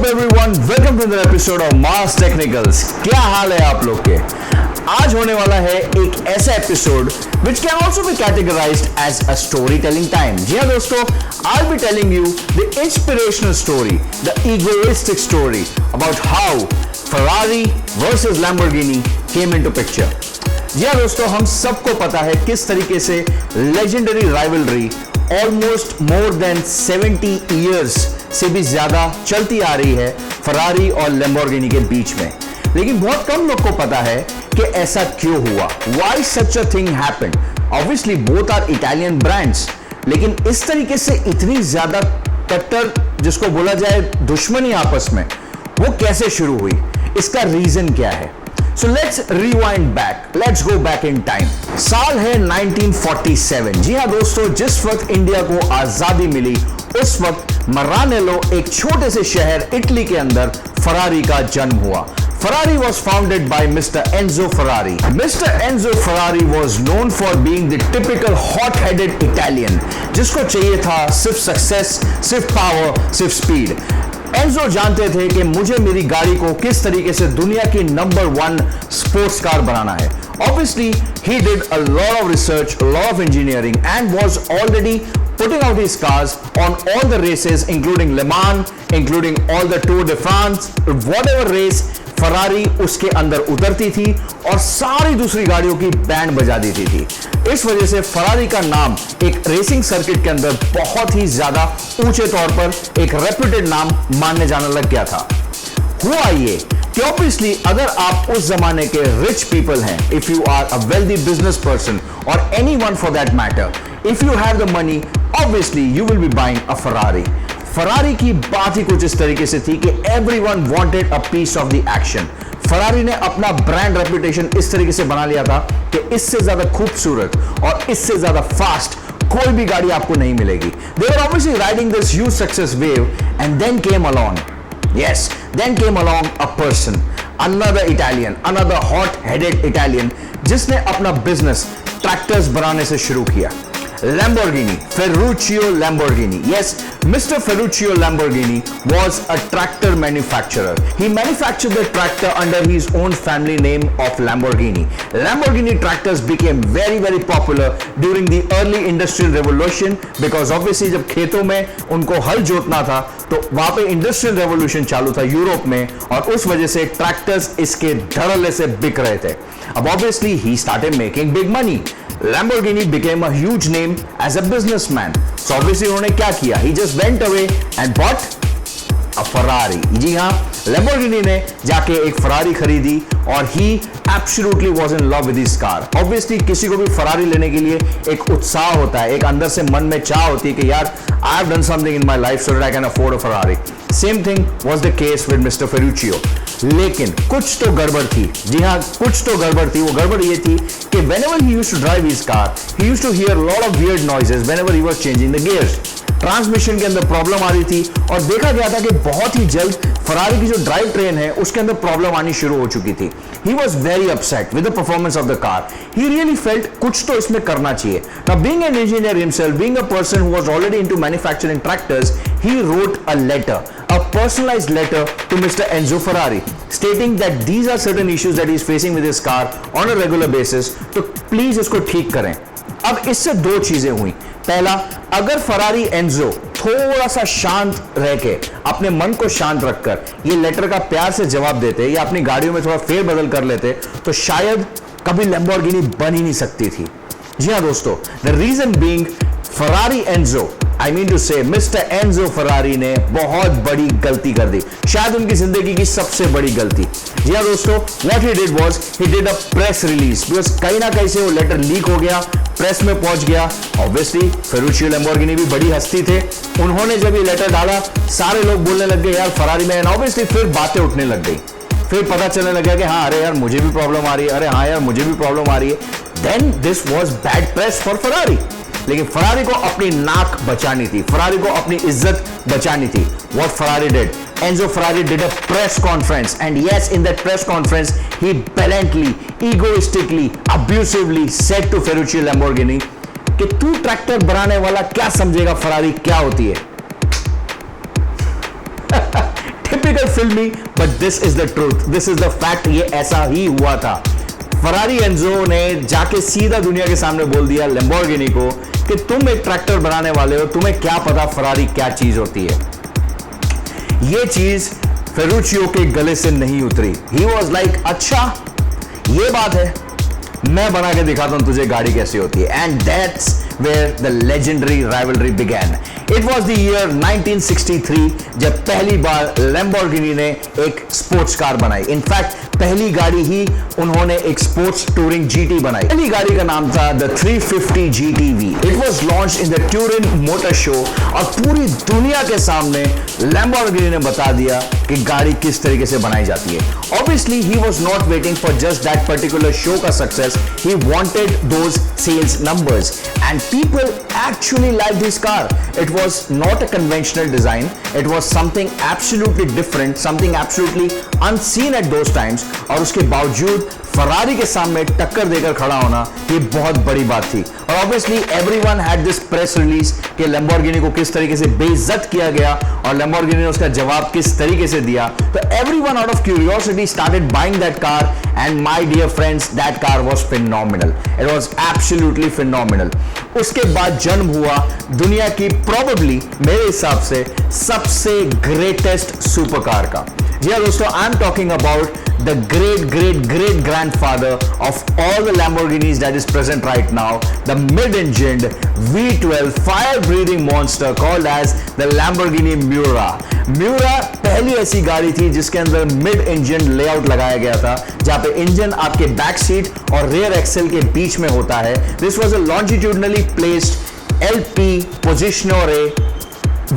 Everyone, welcome to the episode of Mass Technicals. क्या हाल है आप लोग के? आज होने वाला है एक ऐसा episode which can also be categorized as a storytelling time। जी हाँ दोस्तों, I'll be telling you the inspirational story, the egoistic story about how Ferrari versus Lamborghini came into picture। जी हाँ दोस्तों, हम सबको पता है किस तरीके से legendary rivalry almost more than 70 years से भी ज्यादा चलती आ रही है फरारी और लैम्बोर्गिनी के बीच में। लेकिन बहुत कम लोग को पता है कि ऐसा क्यों हुआ, why such a thing happened. Obviously both are Italian brands, लेकिन इस तरीके से इतनी ज्यादा कट्टर जिसको बोला जाए दुश्मनी आपस में, वो कैसे शुरू हुई, इसका रीजन क्या है? So let's rewind back. Let's go back in time. साल है 1947। जी हाँ दोस्तों, जिस वक्त इंडिया को आजादी मिली उस वक्त मरानेलो एक छोटे से शहर इटली के अंदर फरारी का जन्म हुआ। Ferrari was founded by Mr. Enzo Ferrari. Mr. Enzo Ferrari was known for being the typical hot-headed Italian, जिसको चाहिए था सिर्फ सक्सेस, सिर्फ पावर, सिर्फ स्पीड। एंजो जानते थे कि मुझे मेरी गाड़ी को किस तरीके से दुनिया की नंबर 1 स्पोर्ट्स कार बनाना है। Obviously, he did a lot of research, a lot of engineering, and was already putting out his cars on all the races, including Le Mans, including all the Tour de France, whatever race Ferrari उसके अंदर उतरती थी और सारी दूसरी गाड़ियों की band बजा देती थी। इस वजह से फरारी का नाम एक रेसिंग सर्किट के अंदर बहुत ही ज्यादा ऊंचे तौर पर एक रेप्यूटेड नाम मानने जाने लग गया था। हुआ ये कि ऑब्वियसली अगर आप उस जमाने के रिच पीपल हैं, if you are a wealthy business person or anyone for that matter, if you have the money, obviously you will be buying a Ferrari. Ferrari की बात ही कुछ इस तरीके से थी कि everyone wanted a piece of the action. Ferrari ने अपना ब्रांड रेपुटेशन इस तरीके से बना लिया था कि इससे ज्यादा खूबसूरत और इससे ज्यादा फास्ट कोई भी गाड़ी आपको नहीं मिलेगी। They were obviously riding this huge success wave, and then came along, yes, then came along a person, another Italian, another hot-headed Italian, जिसने अपना बिजनेस ट्रैक्टर्स बनाने से शुरू किया। Lamborghini, Ferruccio Lamborghini. Yes, Mr. Ferruccio Lamborghini was a tractor manufacturer. He manufactured the tractor under his own family name of Lamborghini. Lamborghini tractors became very, very popular during the early industrial revolution because obviously जब खेतों में उनको हल जोतना था तो वहां पे इंडस्ट्रियल रेवोल्यूशन चालू था यूरोप में, और उस वजह से ट्रैक्टर्स इसके धड़ल्ले से बिक रहे थे। अब obviously he started making big money. Lamborghini became a huge name as a businessman. So obviously उन्होंने क्या किया? He just went away and bought a Ferrari. जी हाँ, Lamborghini ने जाके एक फरारी खरीदी और he absolutely was in love with his car. Obviously किसी को भी फरारी लेने के लिए एक उत्साह होता है, एक अंदर से मन में चाह होती है कि यार I have done something in my life so that I can afford a Ferrari. Same thing was the case with Mr. Ferruccio. लेकिन कुछ तो गड़बड़ थी। जी हाँ, कुछ तो गड़बड़ थी। वो गड़बड़ ये थी कि whenever he used to drive his car, he used to hear a lot of weird noises whenever he was changing the gears. Transmission के अंदर प्रॉब्लम आ रही थी और देखा गया था कि बहुत ही जल्द फरारी की जो ड्राइव ट्रेन है उसके अंदर प्रॉब्लम आनी शुरू हो चुकी थी। He was very upset with the performance of the car. He really felt कुछ तो इसमें करना चाहिए। Now being an engineer himself, being a person who was already into manufacturing tractors, he wrote a letter, a personalized letter to Mr. Enzo Ferrari, stating that these are certain issues that he is facing with his car on a regular basis, तो please इसको ठीक करें। अब इससे दो चीजें हुई। पहला, अगर फरारी एंजो थोड़ा सा शांत रह के अपने मन को शांत रखकर ये लेटर का प्यार से जवाब देते या अपनी गाड़ियों में थोड़ा फेरबदल कर लेते तो शायद कभी लैम्बोर्गिनी बन ही नहीं सकती थी। जी हाँ दोस्तों, the reason being Ferrari Enzo, I mean to say mister Enzo Ferrari ने बहुत बड़ी गलती कर दी, शायद उनकी जिंदगी की सबसे बड़ी गलती। जी हाँ दोस्तों, what he did was he did a press release, because कहीं ना कहीं से वो लेटर लीक हो गया, प्रेस में पहुंच गया। ऑब्वियसली फेरुचियो लैम्बोर्गिनी भी बड़ी हस्ती थे, उन्होंने जब ये लेटर डाला सारे लोग बोलने लग गए यार फरारी में, एंड ऑब्वियसली फिर बातें उठने लग गई, फिर पता चलने लग गया कि हाँ अरे यार मुझे भी प्रॉब्लम आ रही है, अरे हाँ यार मुझे भी प्रॉब्लम आ रही है। Then this was bad press for Ferrari. लेकिन फरारी को अपनी नाक बचानी थी, फरारी को अपनी इज्जत बचानी थी। What Ferrari did? Enzo Ferrari did a press conference, and yes, in that press conference, he blatantly, egoistically, abusively said to Ferruccio Lamborghini कि तू ट्रैक्टर बनाने वाला क्या समझेगा फरारी क्या होती है। टिपिकल फिल्मी, but this is the truth, this is the fact, ये ऐसा ही हुआ था। फरारी एंजो ने जाके सीधा दुनिया के सामने बोल दिया लैम्बोर्गिनी को कि तुम एक ट्रैक्टर बनाने वाले हो, तुम्हें क्या पता फरारी क्या चीज होती है। ये चीज फेरुचियो के गले से नहीं उतरी। ही वॉज लाइक अच्छा ये बात है, मैं बना के दिखाता हूं तुझे गाड़ी कैसी होती है। And that's where the legendary rivalry began. It was the year 1963 जब पहली बार लैम्बोर्गिनी ने एक स्पोर्ट्स कार बनाई। इनफैक्ट पहली गाड़ी ही उन्होंने एक स्पोर्ट्स टूरिंग जीटी बनाई। पहली गाड़ी का नाम था the 350 GTV। It was launch in the Turin motor show और पूरी दुनिया के सामने लैम्बोर्गिनी ने बता दिया कि गाड़ी किस तरीके से बनाई जाती है। Obviously he was not waiting for just that particular show का success, he wanted those sales numbers and people actually like this car. It was not a conventional design. It was something absolutely different, something absolutely unseen at those times. और उसके बावजूद Ferrari के सामने टक्कर देकर खड़ा होना ये बहुत बड़ी बात थी। और obviously everyone had this press release कि लैम्बोर्गिनी को किस तरीके से बेइज्जत किया गया और लैम्बोर्गिनी ने उसका जवाब किस तरीके से दिया। तो everyone out of curiosity started buying that car and my dear friends that car was phenomenal. It was absolutely phenomenal. उसके बाद जन्म हुआ दुनिया की प्रोबेबली मेरे हिसाब से सबसे ग्रेटेस्ट सुपर कार का। जी हाँ दोस्तों, I am talking about the great grandfather of all the Lamborghinis that is present right now, the mid-engined V12 fire-breathing monster called as the Lamborghini Miura. Miura पहली ऐसी गाड़ी थी जिसके अंदर मिड इंजन लेआउट लगाया गया था, जहां पे इंजन आपके बैक सीट और रेयर एक्सेल के बीच में होता है। This was a longitudinally placed LP Positionore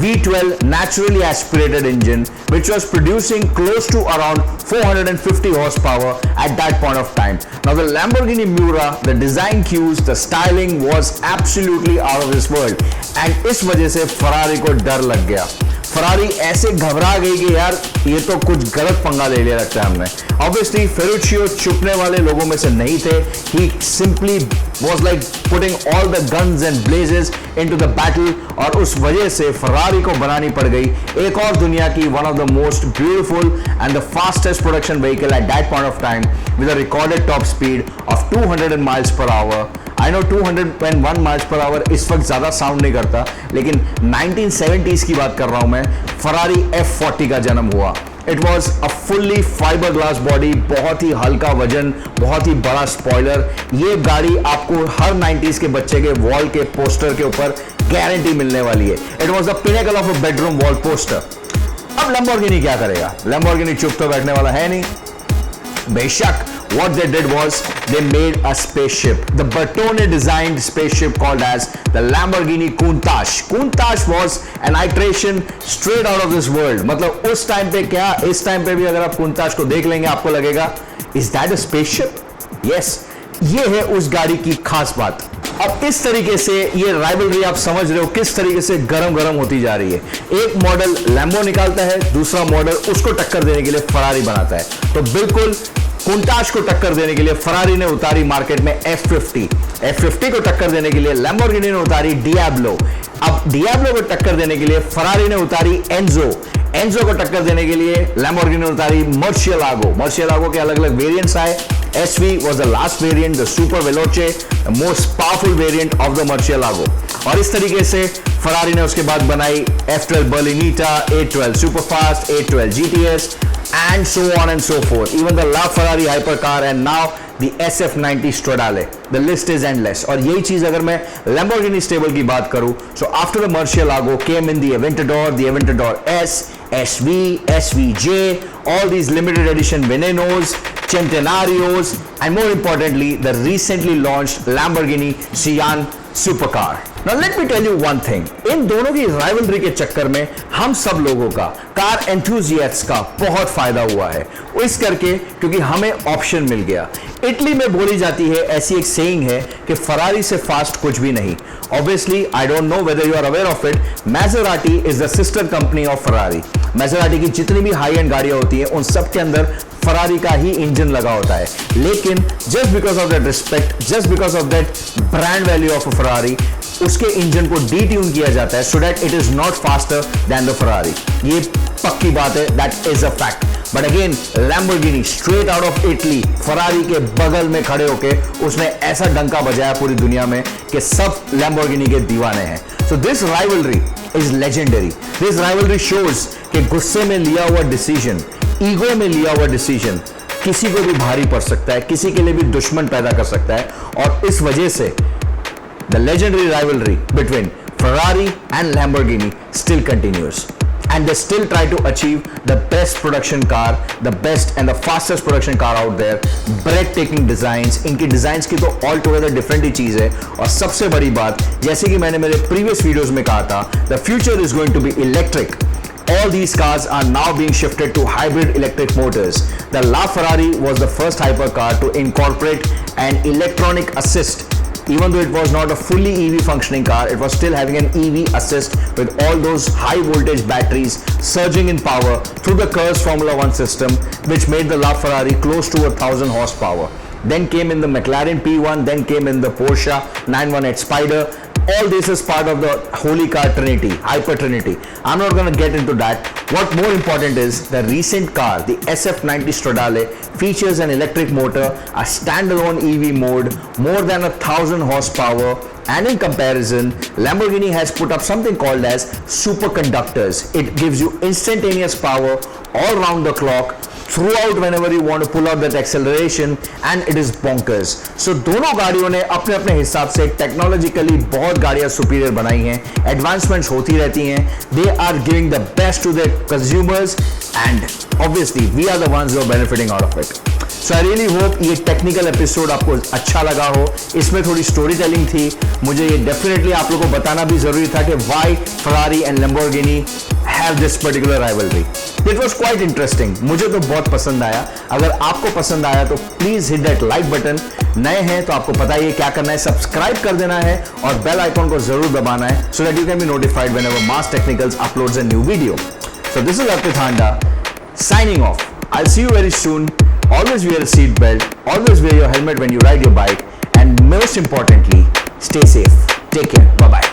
V12 naturally aspirated engine which was producing close to around 450 horsepower at that point of time. Now the Lamborghini Miura, the design cues, the styling was absolutely out of this world and इस वजह से Ferrari को डर लग गया। Ferrari ऐसे घबरा गई कि यार ये तो कुछ गलत पंगा ले लिया लगता है हमने। ऑब्वियसली फेरुचियो छुपने वाले लोगों में से नहीं थे। He simply was like putting all the guns and blazes into the battle और उस वजह से फरारी को बनानी पड़ गई एक और दुनिया की one of the most beautiful and the fastest production vehicle at that point of time with a recorded top speed of 200 miles per hour. I know 201 miles per hour इस वक्त ज्यादा साउंड नहीं करता, लेकिन 1970s की बात कर रहा हूं मैं। फरारी F40 का जन्म हुआ। It was a fully fibre glass body, बहुत ही हल्का वजन, बहुत ही बड़ा स्पॉइलर। ये गाड़ी आपको हर 90s के बच्चे के वॉल के पोस्टर के ऊपर गारंटी मिलने वाली है। It was the pinnacle of a bedroom wall poster. अब लैम्बोर्गिनी क्या करेगा? लैम्बोर्गिनी चुप तो बैठने वाला है नहीं। बेशक what they did was they made a spaceship, the Bertone designed spaceship called as the Lamborghini Countach. Countach was an iteration straight out of this world. मतलब उस टाइम पे क्या, इस टाइम पे भी अगर आप Countach को देख लेंगे आपको लगेगा is that a spaceship? Yes, ये है उस गाड़ी की खास बात। अब इस तरीके से ये राइवलरी आप समझ रहे हो किस तरीके से गरम होती जा रही है। एक मॉडल लैम्बो निकालता है, दूसरा मॉडल उसको टक्कर देने के लिए फरारी बनाता है। तो बिल्कुल कुंटाश को टक्कर देने के लिए फरारी ने उतारी मार्केट में F50 को टक्कर देने के लिए लैम्बोर्गिनी ने उतारी डियाब्लो। अब डियाब्लो को टक्कर देने के लिए फरारी ने उतारी एंजो को टक्कर देने के लिए लैम्बोर्गिनी ने उतारी मर्सिएलागो के अलग अलग वेरिएंट्स आए। SV was the last variant, the Super Veloce, the most powerful variant of the Murcielago। और इस तरीके से फरारी ने उसके बाद बनाई F12 Berlinetta, A12 Superfast, A12 GTS and so on and so forth, even the LaFerrari hypercar and now the SF90 Stradale. The list is endless। और यही चीज अगर मैं Lamborghini stable की बात करूं, so after the Murcielago came in the Aventador S, SV, SVJ, all these limited edition Venenos, Centenarios, and more importantly, the recently launched Lamborghini Sian supercar। Now let me tell you one thing, इन दोनों की rivalry के चक्कर में हम सब लोगों का, car enthusiasts का बहुत फायदा हुआ है। इस करके क्योंकि हमें ऑप्शन मिल गया। इटली में बोली जाती है, ऐसी एक सेइंग है कि फरारी से फास्ट कुछ भी नहीं। Obviously I don't know whether you are aware of it, Maserati is the sister company of Ferrari. Maserati की जितनी भी हाई एंड गाड़ियां होती हैं उन सब के अंदर फरारी का ही इंजन लगा होता है, लेकिन just because of that respect, just because of that brand value of a Ferrari, उसके इंजन को डी ट्यून किया जाता है so that it is not faster than the Ferrari. ये पक्की बात है, that is a fact. But again Lamborghini straight out of Italy, Ferrari के बगल में खड़े होके उसने ऐसा डंका बजाया पूरी दुनिया में कि सब लैम्बोर्गिनी के दीवाने हैं। So this rivalry is legendary. This rivalry shows कि गुस्से में लिया हुआ डिसीजन, ईगो में लिया हुआ डिसीजन किसी को भी भारी पड़ सकता है, किसी के लिए भी दुश्मन पैदा कर सकता है। और इस वजह से the legendary rivalry between Ferrari and Lamborghini still continues, and they still try to achieve the best production car, the best and the fastest production car out there, breathtaking designs। इनकी designs की तो all together different ही चीज है। और सबसे बड़ी बात, जैसे कि मैंने मेरे previous videos में कहा था, the future is going to be electric। All these cars are now being shifted to hybrid electric motors. The LaFerrari was the first hypercar to incorporate an electronic assist. Even though it was not a fully EV functioning car, it was still having an EV assist with all those high voltage batteries surging in power through the Curse Formula One system, which made the LaFerrari close to 1,000 horsepower. Then came in the McLaren P1, then came in the Porsche 918 Spider. All this is part of the holy car trinity, hyper trinity. I'm not going to get into that. What more important is the recent car, the SF90 Stradale, features an electric motor, a standalone EV mode, more than 1,000 horsepower, and in comparison, Lamborghini has put up something called as superconductors. It gives you instantaneous power all round the clock, throughout whenever you want to pull out that acceleration, and it is bonkers. So दोनों गाड़ियों ने अपने अपने हिसाब से technologically बहुत गाड़ियां superior बनाई हैं, एडवांसमेंट्स होती रहती हैं, they are giving the best to their consumers, and obviously we are the ones who are benefiting out of it. So I really hope ये टेक्निकल एपिसोड आपको अच्छा लगा हो। इसमें थोड़ी स्टोरी टेलिंग थी, मुझे ये डेफिनेटली आप लोगों को बताना भी जरूरी था कि why Ferrari and Lamborghini have this particular rivalry. It was quite interesting. मुझे तो बहुत पसंद आया। अगर आपको पसंद आया तो please hit that like button. नए हैं तो आपको पता ही है क्या करना है, सब्सक्राइब कर देना है और बेल आइकॉन को जरूर दबाना है, so that you can be notified whenever Mars Technicals uploads a new video. So this is Arpit Handa signing off. I'll see you very soon. Always wear a seat belt. Always wear your helmet when you ride your bike. And most importantly, stay safe. Take care. Bye bye.